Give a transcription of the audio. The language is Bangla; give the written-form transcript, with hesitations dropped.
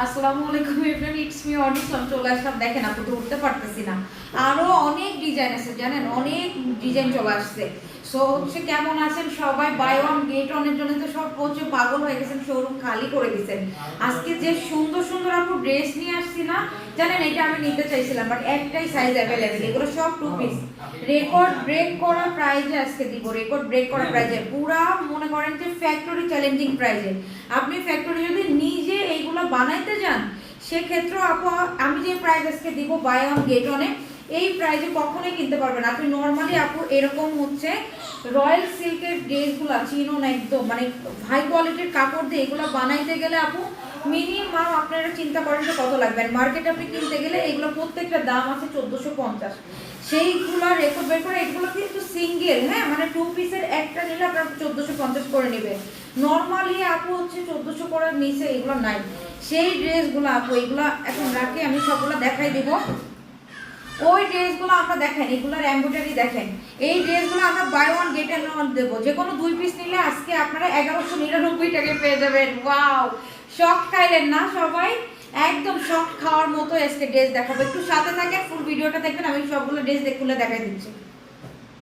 আসসালামু আলাইকুম এভরিওয়ান, ইটস মি অনিসম। চলে আসলাম। দেখেন আপু তো উঠতে পারতেছি না, আরো অনেক ডিজাইন আছে জানেন, অনেক ডিজাইন চলে আসছে। সো হচ্ছে কেমন আছেন সবাই? বাই ওয়ান গেট ওয়ানের জন্য তো সব প্রচুর পাগল হয়ে গেছেন, শোরুম খালি করে দিচ্ছেন। আজকে যে সুন্দর সুন্দর আপু ড্রেস নিয়ে আসছি না জানেন, এটা আমি নিতে চাইছিলাম বাট একটাই সাইজ অ্যাভেলেবেল। এগুলো সব টু পিস, রেকর্ড ব্রেক করা প্রাইজে আজকে দিব। রেকর্ড ব্রেক করা প্রাইজে, পুরা মনে করেন যে ফ্যাক্টরি চ্যালেঞ্জিং প্রাইজে। আপনি ফ্যাক্টরি যদি নিজে এইগুলো বানাইতে যান সেক্ষেত্রে আপু আমি যে প্রাইস আজকে দিব বাই ওয়ান গেট ওয়ানে, এই প্রাইজে কখনোই কিনতে পারবেন। আপনি নর্মালি আপু এরকম হচ্ছে রয়্যাল সিল্কের ড্রেসগুলো চিনুন, একদম মানে হাই কোয়ালিটির কাপড় দিয়ে এগুলো বানাইতে গেলে আপু মিনিমাম আপনারা চিন্তা করেন যে কত লাগবে। মার্কেটে আপনি কিনতে গেলে এগুলো প্রত্যেকটা দাম আছে 1450। সেইগুলো রেকর্ড বের করে, এগুলো কিন্তু সিঙ্গেল, হ্যাঁ মানে টু পিসের একটা নিলে আপনার 1450 করে নেবে। নর্মালি আপু হচ্ছে 1400 করে নিচে এগুলো নাই। সেই ড্রেসগুলো আপু এগুলো এখন রাখি, আমি সবগুলো দেখাই দিব। ওই ড্রেসগুলো আমরা দেখেন, এগুলোর এমব্রয়ডারি দেখেন। এই ড্রেসগুলো আমরা বাই ওয়ান গেট ওয়ান দেবো। যে কোনো দুই পিস নিলে আজকে আপনারা 1199 টাকায় পেয়ে যাবেন। ওয়াও, শক খাইলেন না সবাই? একদম শক খাওয়ার মতো আজকে ড্রেস দেখাবো। একটু সাথে থাকেন, ফুল ভিডিওটা দেখবেন, আমি সবগুলো ড্রেস খুলে দেখাই দিচ্ছি।